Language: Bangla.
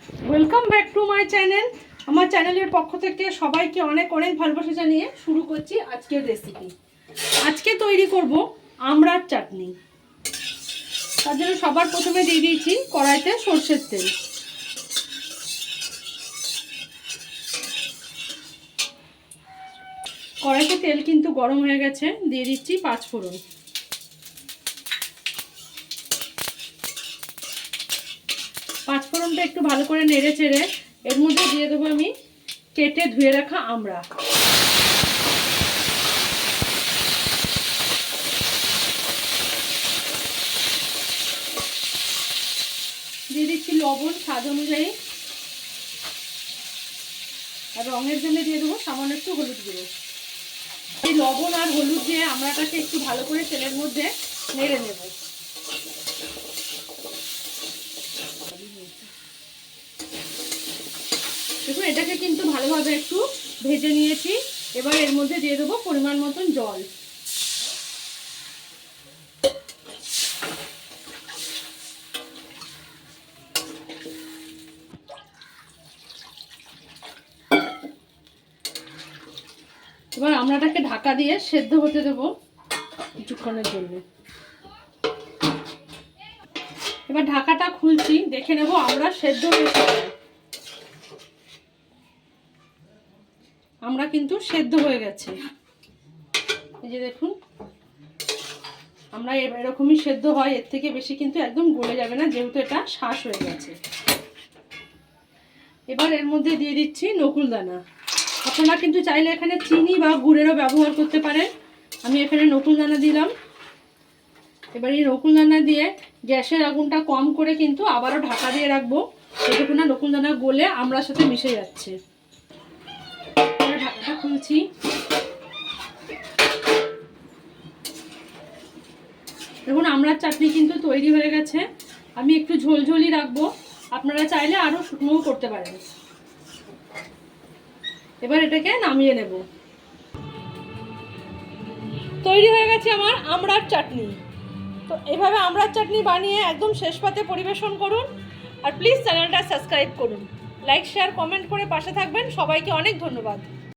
Welcome back to my channel. আমার চ্যানেলের পক্ষ থেকে সবাইকে অনেক অনেক ভালোবাসা জানিয়ে শুরু করছি আজকের রেসিপি। আজকে তৈরি করব আমড়ার চাটনি। তার জন্য সবার প্রথমে দিয়ে দিয়েছি কড়াইতে সরষের তেল। কড়াইতে তেল কিন্তু গরম হয়ে গেছে, দিয়ে দিচ্ছি 5 ফোড়ন। পাঁচফোড়নটা একটু ভালো করে নেড়ে চেড়ে এর মধ্যে দিয়ে দেবো আমি কেটে ধুয়ে রাখা আমড়া। দিয়ে দিচ্ছি লবণ স্বাদ অনুযায়ী, আর রঙের জন্য দিয়ে দেবো সামান্য একটু হলুদ গুঁড়ো। এই লবণ আর হলুদ দিয়ে আমড়াটাকে একটু ভালো করে তেলের মধ্যে নেড়ে নেব। দেখুন এটাকে কিন্তু ভালোভাবে একটু ভেজে নিয়েছি। এবার এর মধ্যে দিয়ে দেবো পরিমাণ মতন জল। এবার আমড়াটাকে ঢাকা দিয়ে সেদ্ধ হতে দেবো কিছুক্ষণের জন্য। এবার ঢাকাটা খুলছি, দেখে নেব আমড়া সেদ্ধ হয়েছে। আমরা কিন্তু সেদ্ধ হয়ে গেছে, এই যে দেখুন আমরা এরকমই সেদ্ধ হয়, এর থেকে বেশি কিন্তু একদম গলে যাবে না, যেহেতু এটা শাঁস হয়ে গেছে। এবার এর মধ্যে দিয়ে দিচ্ছি নকুল দানা। আপনারা কিন্তু চাইলে এখানে চিনি বা গুড়েরও ব্যবহার করতে পারেন। আমি এখানে নকুল দানা দিলাম। এবার এই নকুল দানা দিয়ে গ্যাসের আগুনটা কম করে কিন্তু আবারও ঢাকা দিয়ে রাখবো, যতক্ষণ না নকুল দানা গলে আমড়ার সাথে মিশে যাচ্ছে। ঢাকাটা খুলছি। দেখুন আমড়ার চাটনি কিন্তু তৈরি হয়ে গেছে। আমি একটু ঝোলঝোলি রাখবো, আপনারা চাইলে আরও শুকনোও করতে পারেন। এবার এটাকে নামিয়ে নেব। তৈরি হয়ে গেছে আমার আমড়ার চাটনি। তো এভাবে আমড়ার চাটনি বানিয়ে একদম শেষ পাতে পরিবেশন করুন। আর প্লিজ চ্যানেলটা সাবস্ক্রাইব করুন, লাইক শেয়ার কমেন্ট করে পাশে থাকবেন। সবাইকে অনেক ধন্যবাদ।